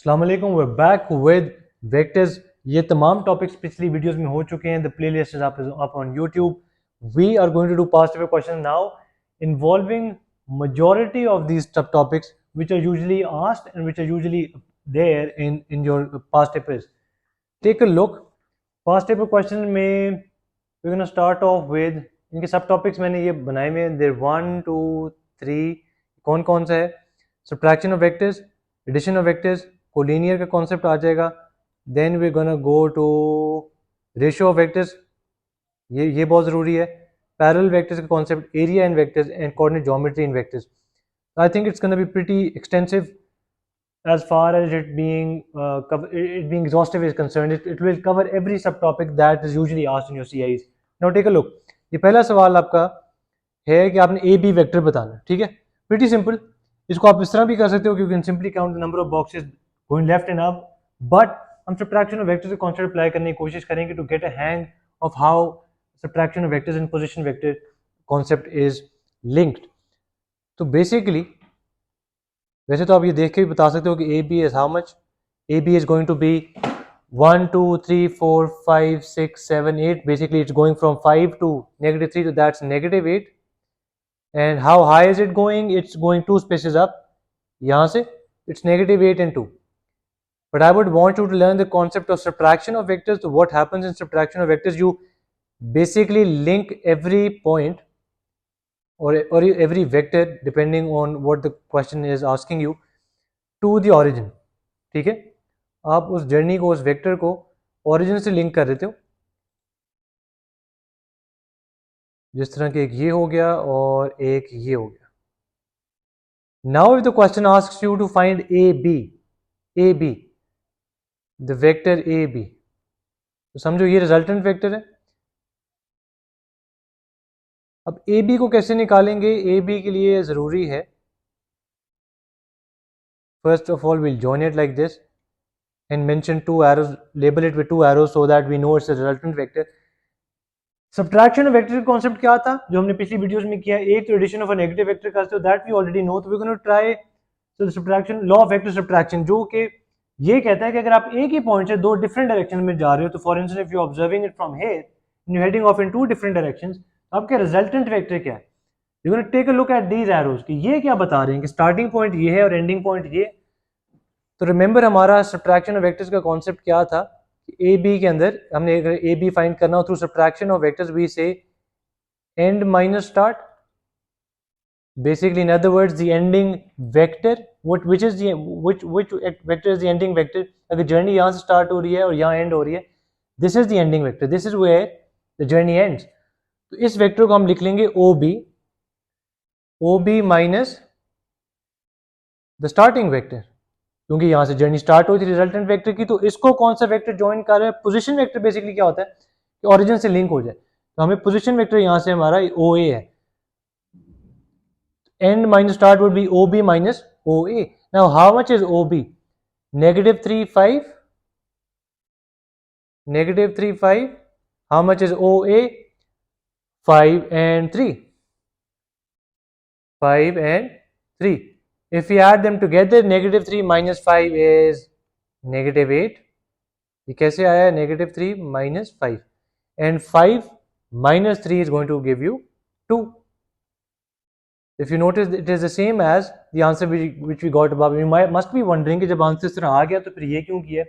अस्सलाम वालेकुम, we're back with vectors। ये तमाम टॉपिक्स पिछली वीडियोस में हो चुके हैं। The playlist is up on YouTube। We are going to do past paper questions now involving majority of these topics which are usually asked and which are usually there in your past papers। Take a look। past paper question में we're going to start off with इनके सब topics मैंने ये बनाए हुए हैं। There 1 2 3 कौन कौन सा है? Subtraction of vectors, addition of vectors, collinear का कॉन्सेप्ट आ जाएगा। Then we gonna go to ratio of vectors, ये बहुत ज़रूरी है। पैरेलल वेक्टर्स का concept, area in vectors and coordinate geometry in vectors. I think it's gonna be pretty extensive as far as it being exhaustive is concerned। It will cover every subtopic that is usually asked in your CIs। Now take a look। ये पहला सवाल आपका है कि आपने A B vector बताना, ठीक है। Pretty simple. इसको आप इस तरह भी कर सकते हो कि you can simply count the number of boxes going left and up, but हम सब्ट्रैक्शन ऑफ वेक्टर्स का कॉन्सेप्ट अप्लाई करने की कोशिश करेंगे to get a hang of how subtraction of vectors and position vector concept is linked. तो basically वैसे तो आप ये देख के भी बता सकते हो कि A B is how much. A B is going to be 1 2 3 4 5 6 7 8। basically it's going from 5 to -3, so that's -8। and how high is it going? It's going 2 spaces up। यहाँ से it's -8 and 2। but I would want you to learn the concept of subtraction of vectors। so what happens in subtraction of vectors? You basically link every point or every vector depending on what the question is asking you to the origin। ठीक है, आप उस journey को, उस vector को origin से link कर देते हो। जिस तरह कि एक ये हो गया और एक ये हो गया। Now if the question asks you to find A B the vector A B, तो समझो ये रिजल्टेंट वेक्टर है। अब ए बी को कैसे निकालेंगे? ए बी के लिए ज़रूरी है, first of all will join it like this and mention 2 arrows, label it with 2 arrows so that we know it's a resultant vector। Subtraction of vector का कॉन्सेप्ट क्या था जो हमने पिछली वीडियोस में किया? एक तो addition of a negative vector का, दैट वी ऑलरेडी नो। तो we gonna try so the subtraction, law of vector subtraction, जो कि ये कहता है कि अगर आप एक ही पॉइंट से दो डिफरेंट डायरेक्शन में जा रहे हो, तो for instance if you observing it from here and you heading off in to different directions, तो आपके रिजल्टेंट वेक्टर क्या है? You gonna take a look at these arrows कि ये क्या बता रहे हैं कि स्टार्टिंग पॉइंट ये है और एंडिंग पॉइंट ये। तो रिमेंबर हमारा सब्ट्रैक्शन ऑफ वेक्टर्स का कॉन्सेप्ट क्या था? ए बी के अंदर हमने ए बी फाइंड करना हो थ्रू subtraction of vectors, we say end minus start। basically in other words the ending vector, which is the which vector is the ending vector? अगर जर्नी यहाँ से स्टार्ट हो रही है और यहाँ एंड हो रही है, this is the ending vector, this is where the journey ends. तो इस वेक्टर को हम लिख लेंगे O B minus the starting vector, क्योंकि यहाँ से जर्नी स्टार्ट हुई थी रिजल्टेंट वेक्टर की। तो इसको कौन सा वेक्टर ज्वाइन कर रहा है? Position vector. बेसिकली क्या होता है कि ओरिजिन से लिंक हो जाए, तो हमें पोजीशन वेक्टर यहाँ से हमारा ओ ए है। end minus start would be OB minus OA। now how much is OB? -3 5, -3 5। how much is OA? 5 and 3, 5 and 3। if we add them together, -3 minus 5 is -8। ये कैसे आया? -3 minus 5 and 5 minus 3 is going to give you 2। if you notice it is the same as the answer which we got above। you must be wondering कि जब answer इस तरह आ गया तो फिर ये क्यों किया?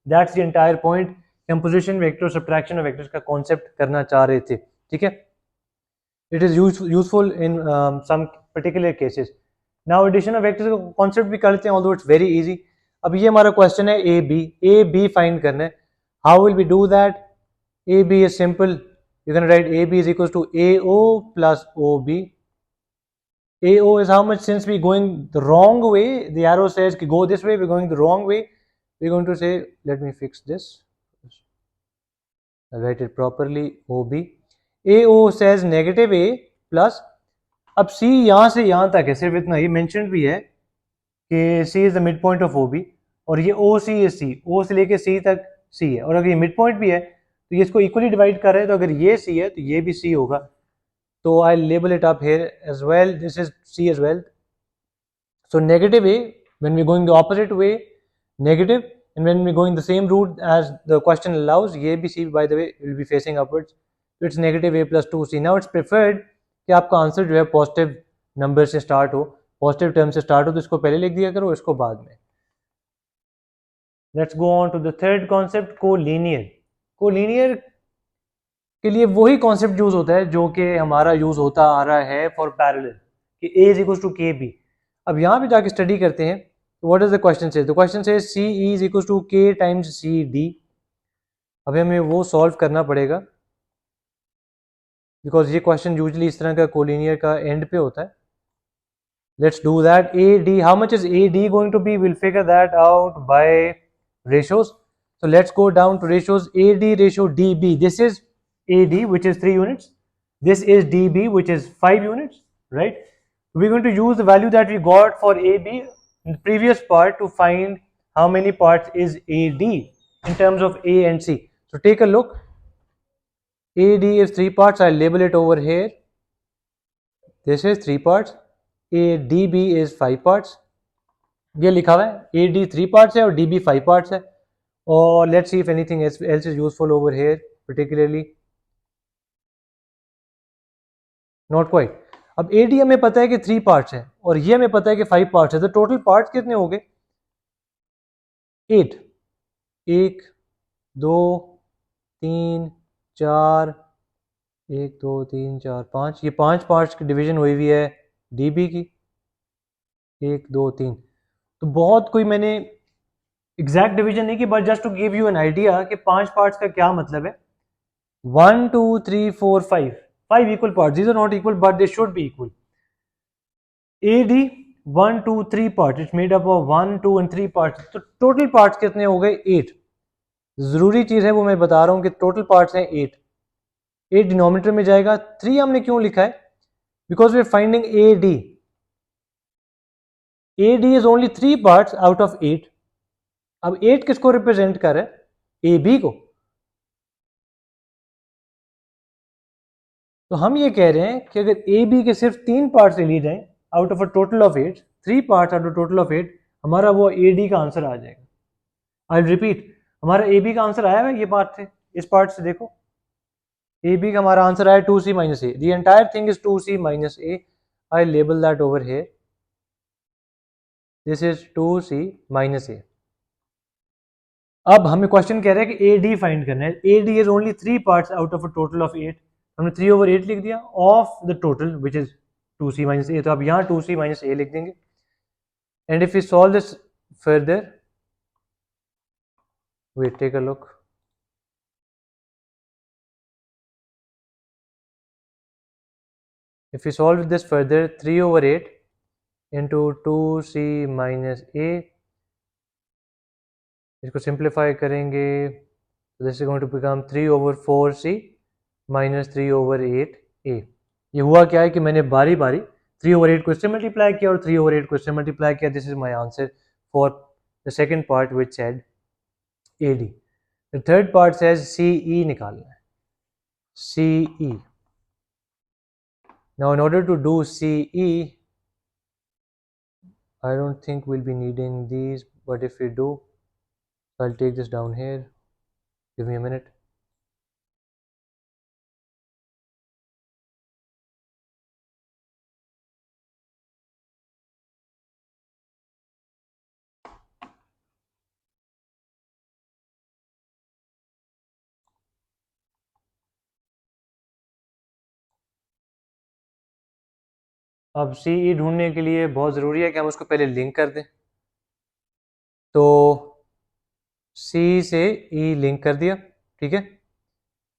that's the entire point कि हम पोजीशन वेक्टर और सब्ट्रैक्शन ऑफ वेक्टर्स का कॉन्सेप्ट करना चाह रहे थे, ठीक है। it is useful in some particular cases। now addition of vectors का कॉन्सेप्ट भी करते हैं, although it's very easy। अब ये हमारा क्वेश्चन है ए बी फाइंड करना है। how will we do that? A B is simple, you can write a b is equals to AO plus OB। AO is how much? Since we're going the wrong way, the arrow says go this way, we're going the wrong way, we're going to say, let me fix this, I'll write it properly, OB। AO says -A plus, अब C यहाँ से यहाँ तक है, सिर्फ इतना। ये mention भी है कि C is the midpoint of OB, और ये OC is C, O से लेके C तक C है, और अगर ये मिड पॉइंट भी है तो ये इसको इक्वली डिवाइड कर रहे हैं, तो अगर ये C है तो ये भी C होगा। So I'll label it up here as well, this is C as well। so -A, when we're going the opposite way, negative, and when we're going the same route as the question allows, ये भी C by the way will be facing upwards, so it's negative a plus 2c. Now it's preferred कि आपका answer जो है positive number से start हो, positive term से start हो, तो इसको पहले लिख दिया करो, इसको बाद में. Let's go on to the third concept, collinear. Collinear के लिए वही कॉन्सेप्ट यूज होता है जो कि हमारा यूज होता आ रहा है फॉर पैरेलल, कि a इज इक्वल टू के बी. अब यहाँ पे जाके स्टडी करते हैं. व्हाट इज द क्वेश्चन से? द क्वेश्चन से सी ई इज इक्वल टू के टाइम्स सी डी. अभी हमें वो सॉल्व करना पड़ेगा बिकॉज ये क्वेश्चन यूजली इस तरह का कोलिनियर का एंड पे होता है. Let's do that. A D, how much is A D going to be? Will figure that out by ratios. So let's go down to ratios. AD ratio DB, this is AD which is 3 units, this is DB which is 5 units, right? We're going to use the value that we got for AB in the previous part to find how many parts is AD in terms of A and C. So take a look. AD is 3 parts, I'll label it over here. This is 3 parts. ADB is 5 parts. ये लिखा हुआ है AD 3 parts है और DB 5 parts है. और let's see if anything else is useful over here particularly. Not quite. अब AD हमें पता है कि 3 parts है और ये हमें पता है कि 5 parts है, तो टोटल parts कितने हो गए? 8. 1 2 3 4, 1 2 3 4 5, ये 5 parts की डिवीजन हुई हुई है DB की. 1 2 3. तो बहुत कोई मैंने एग्जैक्ट डिवीजन नहीं की, but just to give you an idea कि 5 पार्ट्स का क्या मतलब है. 1 2 3 4 5 equal parts. These are not equal but they should be equal. AD 1 2 3 parts, it's made up of 1 2 and 3 parts. तो टोटल पार्ट्स कितने हो गए? 8. जरूरी चीज है वो मैं बता रहा हूं कि टोटल पार्ट्स हैं 8. 8 डिनोमिनेटर में जाएगा. 3 हमने क्यों लिखा है? Because we are finding AD. AD is only 3 parts out of 8. अब 8 किसको रिप्रेजेंट कर रहा है? AB को. तो हम ये कह रहे हैं कि अगर AB के सिर्फ 3 पार्ट्स ले लिए जाएं out of a total of 8, 3 parts out of total of 8, हमारा वो AD का आंसर आ जाएगा. आई रिपीट, हमारा AB का आंसर आया है ये पार्ट से, इस पार्ट से देखो. AB का हमारा आंसर आया 2C minus A. The entire thing is 2C minus A. I label that over here. This is 2C minus A. अब हमें क्वेश्चन कह रहा है कि AD फाइंड करना है. AD is only 3 parts out of a total of 8. हमने 3/8 लिख दिया of the total which is 2C minus A. तो अब यहाँ 2C minus A लिख देंगे. And if you solve this further, wait, take a look. If we solve this further, 3/8 into 2C minus A, इसको simplify करेंगे, this is going to become 3/4C minus 3/8A. ये हुआ क्या है कि मैंने बारी बारी 3/8 को इससे मल्टीप्लाई किया और 3/8 को इससे मल्टीप्लाई किया. This is my answer for the second part which said AD. The third part says CE निकालना है. CE. Now in order to do CE, I don't think we'll be needing these, but if we do, I'll take this down here. Give me a minute. अब CE ढूंढने के लिए बहुत ज़रूरी है कि हम उसको पहले लिंक कर दें. तो C से E लिंक कर दिया, ठीक है.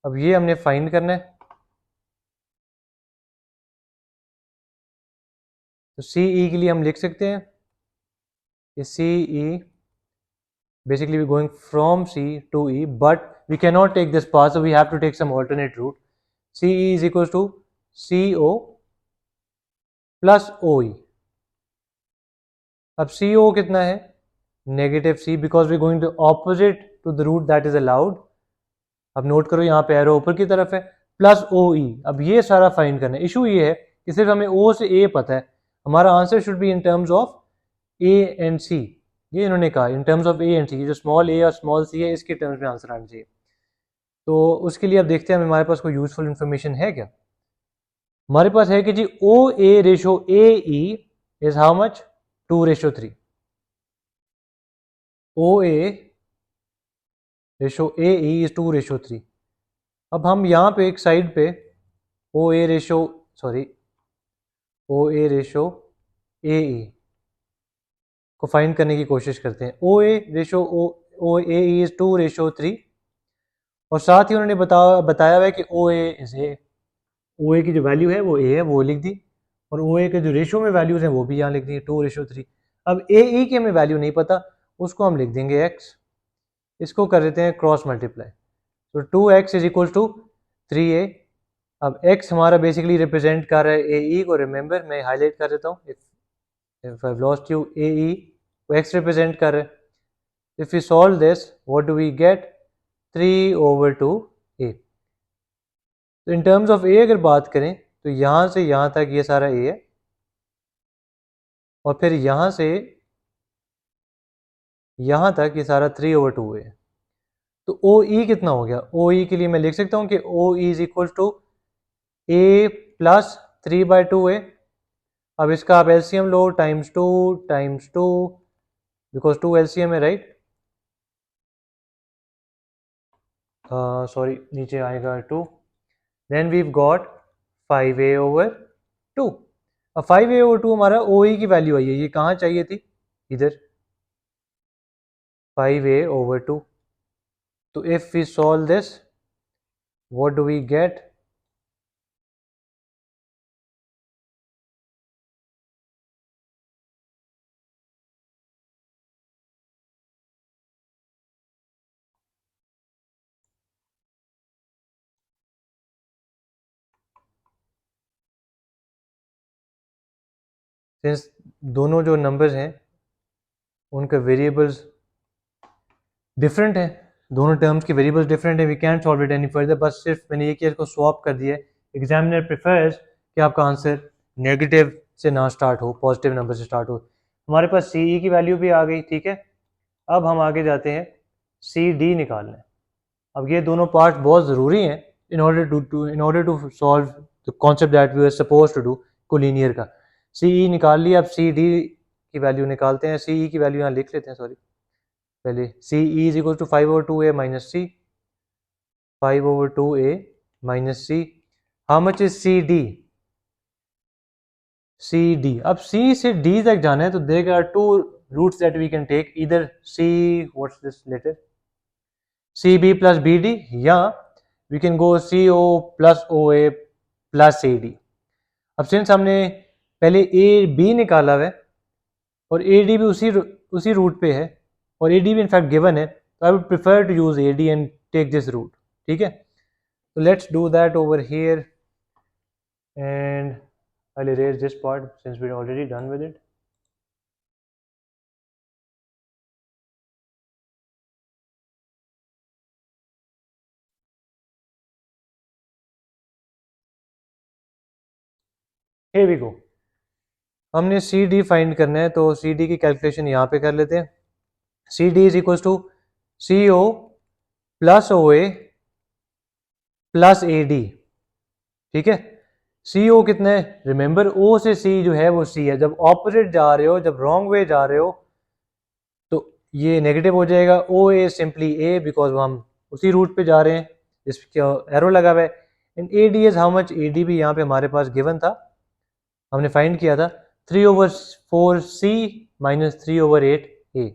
अब ये हमने फाइंड करना है. तो CE के लिए हम लिख सकते हैं कि CE basically we're going from C to E, but we cannot take this path, so we have to take some alternate route. CE is equals to CO plus OE. अब CO कितना है? Negative C, because we going to opposite to the route that is allowed. अब note करो यहाँ पे arrow ऊपर की तरफ है, प्लस OE. अब ये सारा फाइंड करना है. इशू ये है कि सिर्फ हमें O से A पता है. हमारा answer should be in terms of A and C. ये इन्होंने कहा in terms of A and C, जो स्मॉल ए और स्मॉल सी है इसके टर्म्स में आंसर आना चाहिए। तो उसके लिए अब देखते हैं हमारे पास कोई यूजफुल इंफॉर्मेशन है क्या। हमारे पास है कि जी O A ratio A E is how much 2:3। O A ratio A E is 2:3। अब हम यहाँ पे एक साइड पे ओ A ratio O A ratio A E को फाइंड करने की कोशिश करते हैं। ओ A ratio O A E is 2:3 और साथ ही उन्होंने बताया हुआ है कि ओ ए इज ए। ओ ए की जो वैल्यू है वो ए है, वो लिख दी, और ओ ए के जो रेशो में वैल्यूज हैं वो भी यहाँ लिख दी 2:3। अब ए ई की हमें वैल्यू नहीं पता, उसको हम लिख देंगे एक्स। इसको कर देते हैं क्रॉस मल्टीप्लाई, तो 2x is equal to 3a। अब x हमारा बेसिकली रिप्रेजेंट कर रहा है ए ई को। रिमेंबर मैं हाईलाइट कर देता हूँ, if I lost you, A E को x रिप्रेजेंट कर रहा है। If you solve this what do we get, 3/2a। तो इन टर्म्स ऑफ ए अगर बात करें तो यहाँ से यहाँ तक ये सारा ए है, और फिर यहाँ से यहाँ तक ये सारा 3/2 है। तो ओ ई कितना हो गया, ओ ई के लिए मैं लिख सकता हूँ कि O E is equal to A plus 3/2a। अब इसका आप एलसीएम लो, टाइम्स टू, बिकॉज 2 एलसीएम है, राइट। सॉरी नीचे आएगा 2, देन वीव गॉट 5a/2। अब 5a/2 हमारा ओ ई की वैल्यू आई है, ये कहाँ चाहिए थी, इधर 5a/2। तो if we solve this what do we get, since दोनों जो नंबर्स हैं उनके वेरिएबल्स डिफरेंट है, दोनों टर्म्स के वेरिएबल्स डिफरेंट है, we can solve it any further. बस सिर्फ मैंने ये किया, इसको स्वैप कर दिया है। एग्जामिनर प्रेफर्स कि आपका आंसर नेगेटिव से ना स्टार्ट हो, पॉजिटिव नंबर से स्टार्ट हो। हमारे पास सी ई की वैल्यू भी आ गई, ठीक है। अब हम आगे जाते हैं सी डी निकालने। अब ये दोनों पार्ट बहुत ज़रूरी हैं in order to solve the concept that we are suppose to do collinear का। सी ई निकाल लिया, अब सी डी की वैल्यू निकालते हैं। सी ई की वैल्यू यहाँ लिख लेते हैं, सॉरी पहले। C E is equal to 5/2a minus C, 5/2a minus C. How much is C D, C D. अब सी से डी तक जाना है तो there are two roots that we can take, इधर see what's this letter C B plus B D, या we can go C O plus O A plus C D. अब since हमने पहले ए बी निकाला हुआ है और A D भी उसी रूट पे है, और ए डी भी इनफैक्ट गिवन है, तो I would prefer to use A D and take this route, ठीक है। तो let's do that over here and I'll erase this part since we're already done with it. Here we go. हमने C D find करना है, तो C D की calculation यहाँ पे कर लेते हैं। C D is equal to C O plus O A plus A D, ठीक है। सी ओ कितना है, रिमेंबर ओ से सी जो है वो सी है। जब ऑपोजिट जा रहे हो, जब रॉन्ग वे जा रहे हो तो ये नेगेटिव हो जाएगा। ओ ए सिंपली ए, बिकॉज हम उसी रूट पे जा रहे हैं जिसका एरो लगा हुआ है। And A D is how much, A D भी यहाँ पे हमारे पास गिवन था, हमने फाइंड किया था 3/4 C minus 3/8 A,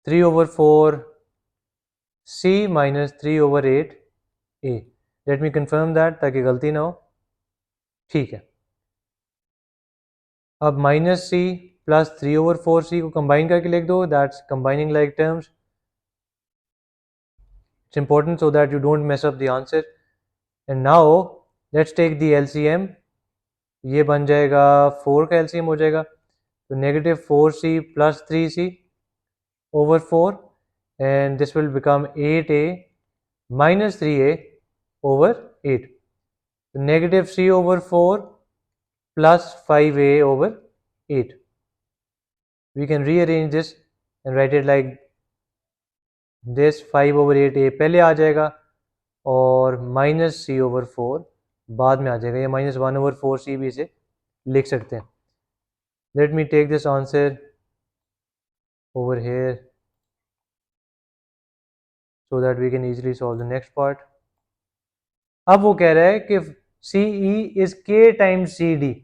3/4 C minus 3/8 A. Let me confirm that ताकि गलती ना हो, ठीक है। अब माइनस सी प्लस 3/4 सी को कंबाइन करके लिख दो, that's combining like terms. It's important so that you don't mess up the answer. And now let's take the LCM. ये बन जाएगा 4 का एलसीएम हो जाएगा, तो -4c plus 3c over 4, and this will become 8a minus 3a over 8. So -c/4 plus 5a over 8. We can rearrange this and right it like this 5/8 a पहले आ जाएगा और -c/4 बाद में आ जाएगा, या -1/4c भी इसे लिख सकते हैं. Let me take this answer over here so that we can easily solve the next part. अब वो कह रहा है कि CE is K times CD.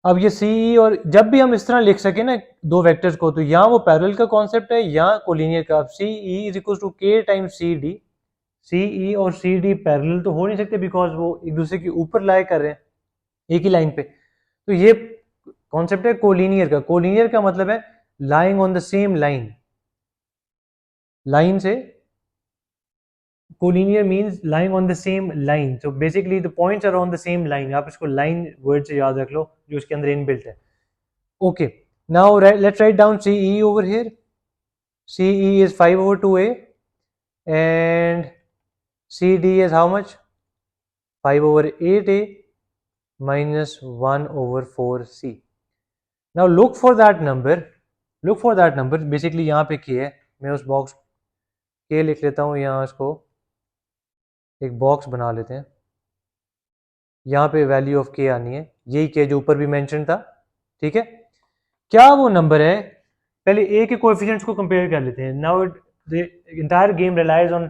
अब ये CE, और जब भी हम इस तरह लिख सके ना दो वेक्टर्स को, तो यहाँ वो पैरेलल का कॉन्सेप्ट है या कोलिनियर का. CE is equals to K times CD. CE और CD पैरेलल तो हो नहीं सकते बिकॉज वो एक दूसरे के ऊपर लाए कर रहे हैं एक ही लाइन पे. तो ये कॉन्सेप्ट है कोलिनियर का. कोलिनियर का मतलब है lying on the same line. Line से collinear means lying on the same line. तो basically the points are on the same line. आप इसको लाइन वर्ड से याद रख लो जो इसके अंदर इनबिल्ट है. Okay, now let's write down CE over here. CE is 5/2a and CD is how much? 5/8a minus 1/4c. Now look for that number. Look for that number. Basically यहाँ पे k है. मैं उस box k लिख लेता हूँ, यहाँ इसको एक बॉक्स बना लेते हैं. यहाँ पे वैल्यू ऑफ k आनी है, यही k जो ऊपर भी मेंशन था. ठीक है, क्या वो नंबर है? पहले a के कोएफिशिएंट्स को कंपेयर कर लेते हैं. Now the entire game relies on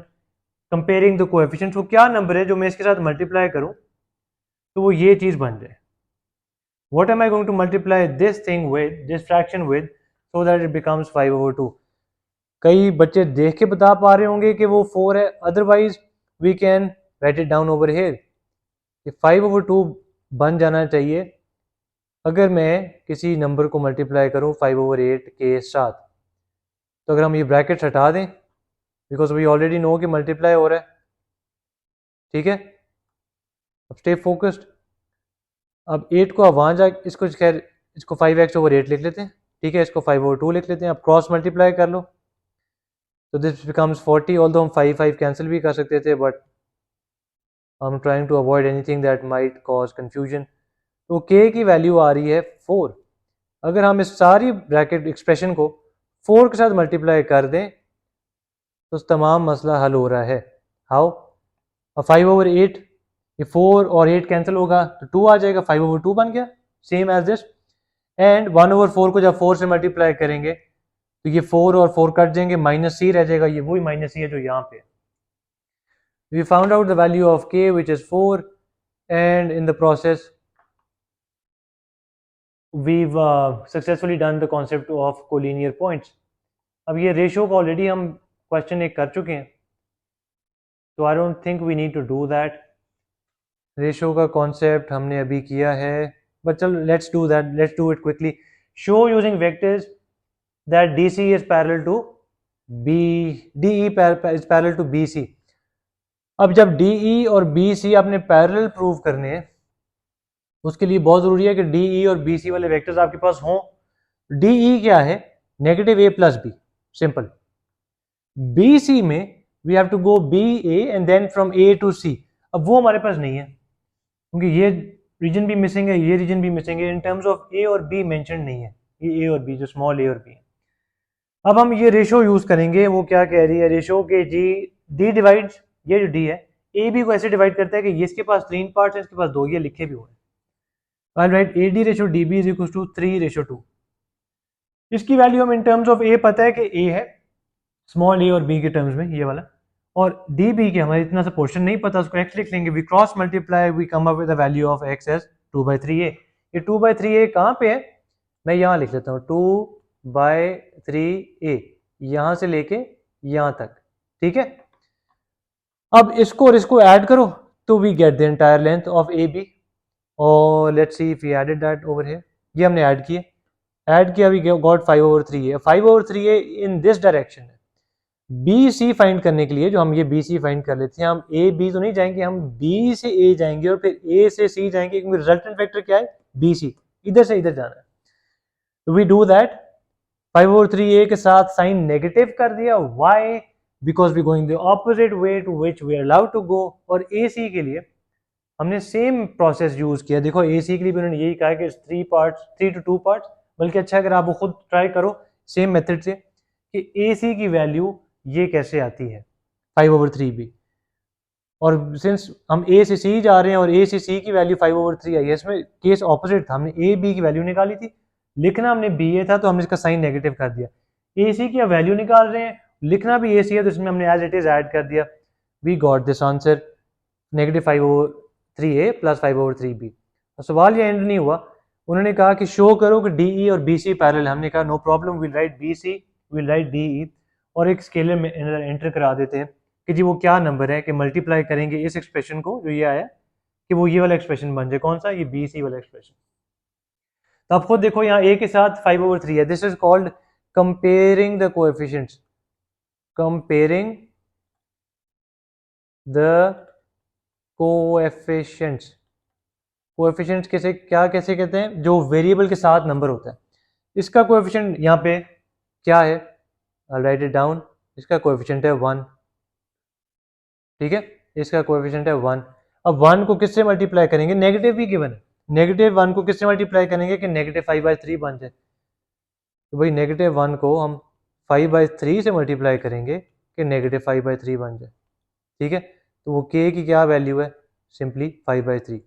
comparing the coefficients. वो क्या नंबर है जो मैं इसके साथ मल्टीप्लाई करूं तो वो ये चीज बन जाए. What am I going to multiply this thing with, this fraction with, so that it becomes 5/2. कई बच्चे देख के बता पा रहे होंगे कि वो 4 है, otherwise we can write it down over here. 5/2 बन जाना चाहिए अगर मैं किसी नंबर को मल्टीप्लाई करूं 5/8 के साथ. तो अगर हम ये ब्रैकेट हटा दें बिकॉज वी ऑलरेडी नो कि मल्टीप्लाई हो रहा है. ठीक है, अब स्टे फोकस्ड. अब 8 को अब वहाँ जा, इसको खैर इसको 5x/8 लिख लेते हैं. ठीक है, इसको 5/2 लिख लेते हैं. अब क्रॉस मल्टीप्लाई कर लो तो दिस बिकम्स 40. ऑल्दो हम 5 कैंसिल भी कर सकते थे but I am trying to avoid anything that might cause confusion. तो k की वैल्यू आ रही है 4. अगर हम इस सारी ब्रैकेट एक्सप्रेशन को 4 के साथ मल्टीप्लाई कर दें तो तमाम मसला हल हो रहा है. हाउ? 5/8, ये 4 और 8 कैंसिल होगा तो 2 आ जाएगा, 5/2 बन गया सेम एज दिस. एंड 1/4 को जब 4 से मल्टीप्लाई करेंगे तो ये 4 और 4 कट जाएंगे, -c रह जाएगा. ये वही -c है जो यहाँ पे. We found out the value of k which is 4 and in the process we've successfully done the concept of collinear points. अब ये रेशियो को ऑलरेडी हम क्वेश्चन एक कर चुके हैं तो I don't think we need to do that. Ratio का कॉन्सेप्ट हमने अभी किया है बट चलो let's do that. Let's do it quickly. Show using vectors that DC is parallel to DE is parallel to BC. अब जब DE और BC आपने पैरेलल प्रूव करने हैं उसके लिए बहुत ज़रूरी है कि DE और BC वाले वेक्टर्स आपके पास हों. DE क्या है? -a + b. सिंपल. BC में we have to go BA and then from A to C. अब वो हमारे पास नहीं है क्योंकि ये रीजन भी मिसिंग है, ये रीजन भी मिसिंग है. इन टर्म्स ऑफ A और B मेंशन नहीं है, ये A और B जो स्मॉल a और b है. अब हम ये रेशो यूज करेंगे. वो क्या कह रही है? रेशो के D डिवाइड्स, ये जो D है ए बी को ऐसे डिवाइड करता है कि ये इसके पास 3 पार्ट्स है, इसके पास 2, ये लिखे भी हुए हैं. I'll write AD/DB is equals to 3/2. इसकी वैल्यू हम इन टर्म्स ऑफ ए पता है कि ए है स्मॉल ए और बी के टर्म्स में ये वाला, और डी बी के हमारे इतना सा पोर्शन नहीं पता, उसको एक्स लिख लेंगे. We cross multiply, we come up with the value of X as 2/3a. ये 2/3a कहाँ पे है? मैं यहाँ लिख लेता हूँ 2/3a, यहाँ से लेके यहाँ तक. ठीक है, अब इसको और इसको ऐड करो तो we get the entire length of A B. और let's see if we added that over here. ये हमने ऐड किया, we got 5/3a. 5/3a in this direction है. बी सी फाइंड करने के लिए जो हम ये बी सी फाइंड कर लेते हैं, हम ए बी तो नहीं जाएंगे, हम बी से ए जाएंगे और फिर ए से सी जाएंगे क्योंकि रिजल्टेंट वेक्टर क्या है? B C. इधर से इधर जाना है. तो वी डू दैट. 5/3a के साथ साइन नेगेटिव कर दिया. Why? Because we going the opposite way to which we are allowed to go. और ए सी के लिए हमने सेम प्रोसेस यूज किया. देखो ए सी के लिए भी उन्होंने यही कहा कि 3 to 2 पार्ट्स. बल्कि अच्छा अगर आप वो खुद ट्राई करो, सेम मेथड से कि ए सी की वैल्यू ये कैसे आती है 5/3b, और सिंस हम ए से सी जा रहे हैं और ए से सी की वैल्यू 5/3 आई है, इसमें केस ऑपोजिट था, हमने ए बी की वैल्यू निकाली थी, लिखना हमने बी ए था तो हमने इसका साइन नेगेटिव कर दिया। ए सी की वैल्यू निकाल रहे हैं, लिखना भी ए सी है तो इसमें हमने एज इट इज ऐड कर दिया, we got this answer -5/3a + 5/3b। सवाल ये एंड नहीं हुआ, उन्होंने कहा कि शो करो कि डी ई और बी सी पैरेलल। हमने कहा no problem, will write B C, will write D E, और एक स्केलर में एंटर करा देते हैं कि जी वो क्या नंबर है, कि मल्टीप्लाई करेंगे इस एक्सप्रेशन को जो ये आया कि वो ये वाला एक्सप्रेशन बन जाए, कौन सा, ये बी सी वाला एक्सप्रेशन। तो आप खुद देखो यहाँ a के साथ 5/3 है, this is called comparing the coefficients, comparing the coefficients. Coefficients कैसे, क्या कैसे कहते हैं, जो वेरिएबल के साथ नंबर होता है। इसका कोएफिशिएंट यहाँ पे क्या है, आई राइट इट डाउन, इसका कोएफिशिएंट है 1, ठीक है, इसका कोएफिशिएंट है 1। अब 1 को किससे मल्टीप्लाई करेंगे, नेगेटिव भी गिवन है, -1 को किससे मल्टीप्लाई करेंगे कि -5/3 बन जाए, तो भाई -1 को हम 5/3 से मल्टीप्लाई करेंगे कि -5/3 बन जाए, ठीक है। तो वो k की क्या वैल्यू है, सिंपली 5/3।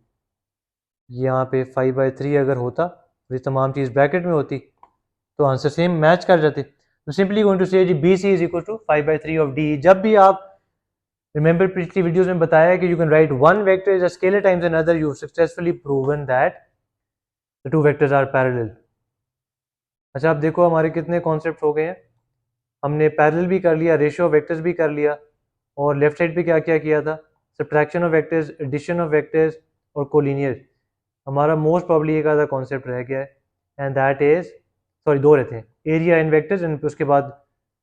यहाँ पे 5/3 अगर होता तो ये तमाम चीज़ ब्रैकेट में होती तो आंसर सेम मैच कर जाते। तो simply going to say G B C is equal to 5/3 of D. जब भी आप रिमेंबर पिछली वीडियोस में बताया कि you can write one vector is a scalar times another, you successfully proven that the two vectors are parallel. अच्छा आप देखो हमारे कितने कॉन्सेप्ट हो गए हैं, हमने पैरेलल भी कर लिया, रेशियो ऑफ वेक्टर्स भी कर लिया, और लेफ्ट साइड पे क्या क्या किया था, subtraction of vectors, addition of vectors और कोलिनियर। हमारा मोस्ट प्रॉब्ली एक आधा कॉन्सेप्ट रह गया है, एंड दैट इज, सॉरी दो रहते हैं, एरिया इन वेक्टर्स, एंड उसके बाद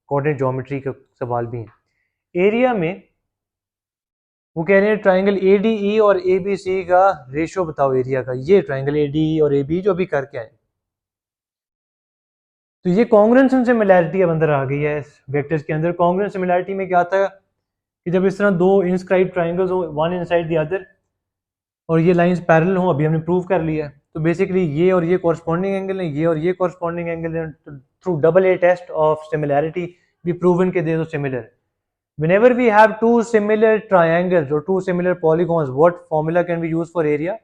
कोऑर्डिनेट ज्योमेट्री का सवाल भी है। एरिया में वो कह रहे हैं ट्राइंगल ए डी ई और ए बी सी का रेशियो बताओ एरिया का, ये ट्राइंगल ए डी ई और ए बी जो अभी करके आए, तो ये कॉन्ग्रुएंस एंड सिमिलैरिटी अब अंदर आ गई है इस वेक्टर्स के अंदर। कॉन्ग्रुएंस सिमिलैरिटी में क्या था कि जब इस तरह दो इनस्क्राइब ट्राइंगल्स हो, वन इनसाइड द अदर, और ये लाइंस पैरेलल हो, अभी हमने प्रूव कर लिया है, तो बेसिकली ये और ये कॉरस्पॉन्डिंग एंगल है, ये और ये कॉरस्पॉन्डिंग एंगल है, through double A test of similarity भी प्रूवन के दे दो similar. Whenever we have two similar triangles or two similar polygons, what formula can we use for area?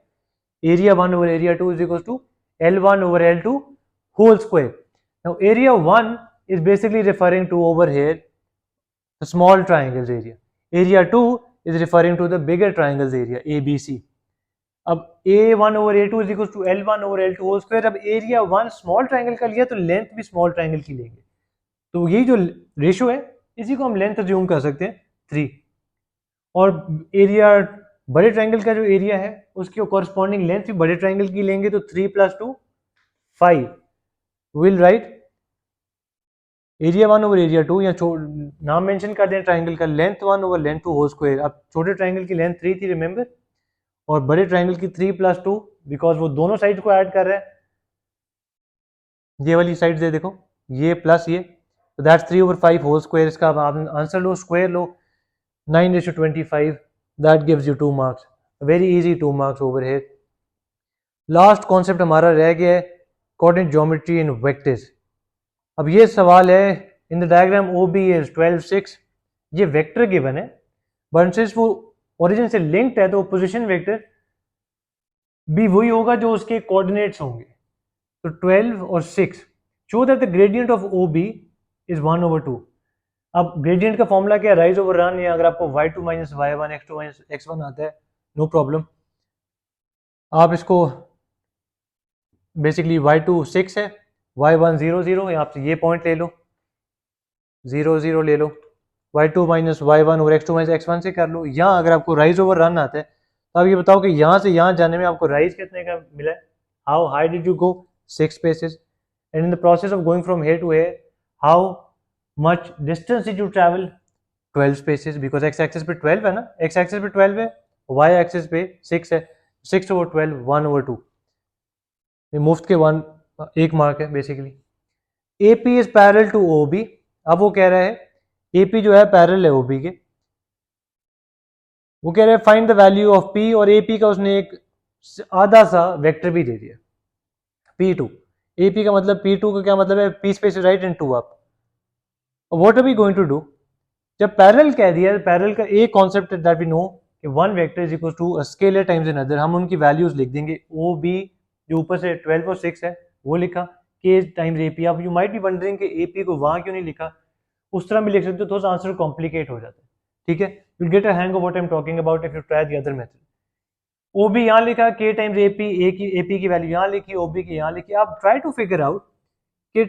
Area 1 over area 2 is equals to L1 over L2 whole square. Now area 1 is basically referring to over here the small triangles area. Area 2 is referring to the bigger triangles area ABC. अब A1 over A2 is equals to L1 over L2 whole square। अब area 1 small triangle का लिया तो length भी small triangle की लेंगे, तो यही जो रेशियो है इसी को हम लेंथ अज्यूम कर सकते हैं 3, और एरिया बड़े ट्रायंगल का जो एरिया है उसकी कॉरस्पॉन्डिंग लेंथ भी बड़े ट्रायंगल की लेंगे, तो 3 + 2 5, will write area 1 over area 2, या नाम मेंशन कर दें ट्रायंगल का, length 1 over length 2 whole square. अब छोटे ट्रायंगल की लेंथ 3 थी रिमेंबर, और बड़े ट्रायंगल की 3 + 2, बिकॉज वो दोनों साइड को ऐड कर रहा है, ये वाली साइड से देखो ये प्लस ये, तो दैट्स 3 over 5 होल स्क्वायर। इसका आप आंसर लो, स्क्वायर लो, 9:25, that gives you 2 marks, very easy 2 marks over here. Last concept हमारा रह गया है कोऑर्डिनेट ज्योमेट्री इन वेक्टर्स। अब ये सवाल है, in the diagram O B is 12 6, ये वेक्टर गिवन है, बट सिंस वो ओरिजिन से लिंक्ड है तो पोजीशन वेक्टर भी वही होगा जो उसके कोऑर्डिनेट्स होंगे, तो 12 और 6 show that the gradient of O B is 1/2। अब ग्रेडियंट का फॉर्मूला क्या है, राइज ओवर रन, या अगर आपको y2 - y1 x2 - x1 आता है नो प्रॉब्लम, आप इसको बेसिकली y2 6 है, y1 0 0, या आप ये पॉइंट ले लो 0 0 ले लो, y2 - y1 और x2 - x1 से कर लो। यहाँ अगर आपको राइज ओवर रन आता है तो आप ये बताओ कि यहाँ से यहाँ जाने में आपको राइज कितने का मिला है, how high did you go, 6 spaces, and in the process of going from here to here how much distance did you travel, 12 spaces, because X axis पे 12 है ना, एक्स एक्सिस पे 12 है, वाई एक्सिस पे 6 है, 6 over 12 1/2, ये मुफ्त के 1 1 मार्क है basically. A P is parallel to O B, अब वो कह रहा है ए पी जो है पैरेलल है ओ बी के, वो कह रहे हैं find the value of P, और ए पी का उसने एक आधा सा वेक्टर भी दे दिया P2। ए पी का मतलब पी टू का क्या मतलब है, P space right and two up. What are we going to do? जब पैरेलल कह दिया, पैरेलल का एक कॉन्सेप्ट दैट वी नो कि one vector is equal to a scalar times another. हम उनकी वैल्यूज लिख देंगे. ओ बी जो ऊपर से 12 और 6 है वो लिखा, के टाइम्स ए पी. अब यू माइट बी वंडरिंग कि ए पी को वहाँ क्यों नहीं लिखा, उस तरह भी लिख सकते हो, थोड़ा सा आंसर कॉम्प्लिकेट हो जाता है. ठीक है, you get a hang of what I am talking about if you try the other method. O B यहाँ लिखा, K times A P, A P की वैल्यू यहाँ लिखी, ओ बी की यहाँ लिखी. आप ट्राई टू फिगर आउट कि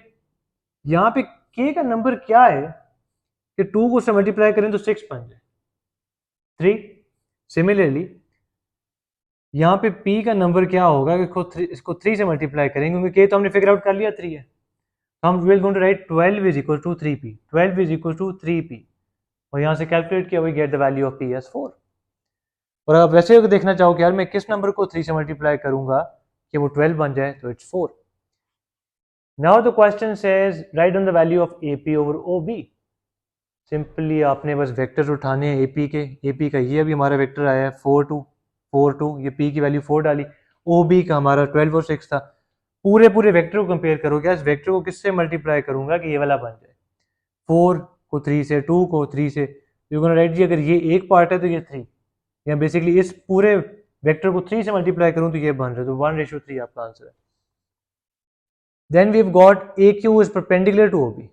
यहाँ पे के का नंबर क्या है कि 2 को से मल्टीप्लाई करें तो 6 बन जाए, 3. सिमिलरली यहाँ पे p का नंबर क्या होगा कि इसको 3 से मल्टीप्लाई करेंगे, क्योंकि k तो हमने फिगर आउट कर लिया 3 है. हम will going to write 12 is equal to 3p, 12 is equal to 3p, और यहाँ से कैलकुलेट किया, we get the value of p as 4. और आप वैसे अगर देखना चाहो कि यार मैं किस नंबर को 3 से मल्टीप्लाई करूंगा कि वो 12 बन जाए, तो it's 4. Now the question says write down the value of AP over OB. Simply आपने बस वेक्टर्स उठाने हैं AP के. AP का ये अभी हमारा वेक्टर आया है 4 2 4 2, ये P की वैल्यू 4 डाली. OB का हमारा 12 और 6 था. पूरे पूरे वेक्टर को कंपेयर करो, क्या इस वेक्टर को किससे मल्टीप्लाई करूंगा कि ये वाला बन जाए, 4 को 3 से, 2 को 3 से. यू कैन राइट जी अगर ये एक पार्ट है तो ये 3, या बेसिकली इस पूरे वेक्टर को 3 से मल्टीप्लाई करूं तो ये बन रहा है, तो 1:3 आपका आंसर है. Then we have got AQ is perpendicular to OB.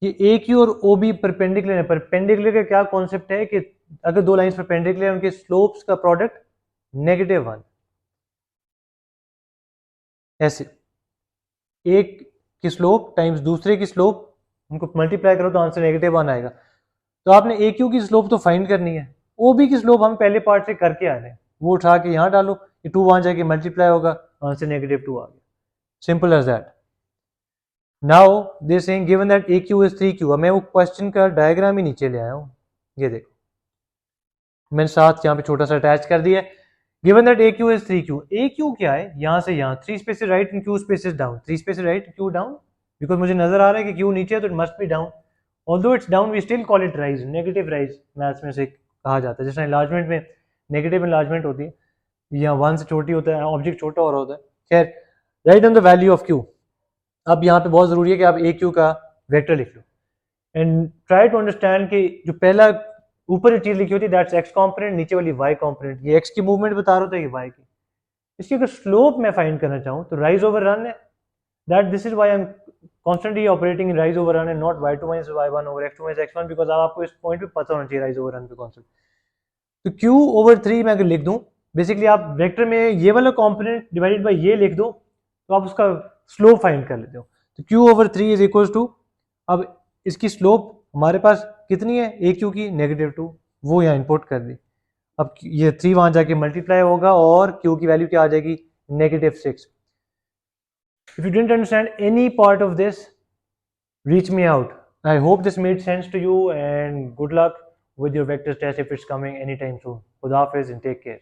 ये AQ और OB परपेंडिकुलर है. परपेंडिकुलर का क्या कॉन्सेप्ट है कि अगर दो लाइंस परपेंडिकुलर है उनके स्लोप्स का प्रोडक्ट -1. ऐसे एक की स्लोप टाइम्स दूसरे की स्लोप, उनको मल्टीप्लाई करो तो आंसर -1 आएगा. तो आपने AQ की स्लोप तो फाइंड करनी है, OB की स्लोप हम पहले पार्ट से करके आ रहे हैं, वो उठा के यहाँ डालो, ये 2 वहां जाके मल्टीप्लाई होगा, आंसर -2 आ गया. Simple as that. Now they saying given that AQ is 3Q. अब मैं वो क्वेश्चन का डायग्राम ही नीचे ले आया हूँ, ये देखो मैंने साथ यहाँ पे छोटा सा अटैच कर दिया है. Given that AQ is 3Q. AQ क्या है, यहाँ से यहाँ 3 spaces right and Q spaces down, 3 spaces right Q down, because मुझे नजर आ रहा है कि Q नीचे है तो it must be down. Although it's down we still call it rise, negative rise maths में से कहा जाता है. जैसे इलाजमेंट में नेगेटिव इलाजमेंट होती है, यहाँ 1 से छोटी होता है, ऑब्जेक्ट छोटा हो रहा होता है. खैर, right on the value of Q. अब यहाँ पे बहुत जरूरी है कि आप AQ का वेक्टर लिख लो एंड ट्राई टू अंडरस्टैंड कि जो पहला ऊपर चीज लिखी होती है दैट्स x कॉम्पोनेंट, नीचे वाली y कॉम्पोनेंट. ये x की मूवमेंट बता रहा होता है, ये y की. इसकी अगर स्लोप मैं फाइंड करना चाहूँ तो राइज ओवर रन है. That this is why I am constantly operating in rise over run and not y2 minus y1 over x2 minus x1, because आपको इस पॉइंट पे पता होना चाहिए राइज ओवर रन पे कॉन्सेप्ट. तो q ओवर 3 मैं अगर लिख दूं, बेसिकली आप वेक्टर में ये वाला कॉम्पोनेंट डिवाइडेड बाई ये लिख दो तो आप उसका स्लोप फाइंड कर लेते हो. तो q over 3 is equal to, अब इसकी स्लोप हमारे पास कितनी है AQ की, -2, वो यहाँ इनपुट कर दी. अब ये 3 वहां जाके मल्टीप्लाई होगा और Q की वैल्यू क्या आ जाएगी, -6. If you didn't understand any part of this, reach me out. I hope this made sense to you and good luck with your vector test if it's coming anytime soon. Khuda Hafiz and take care.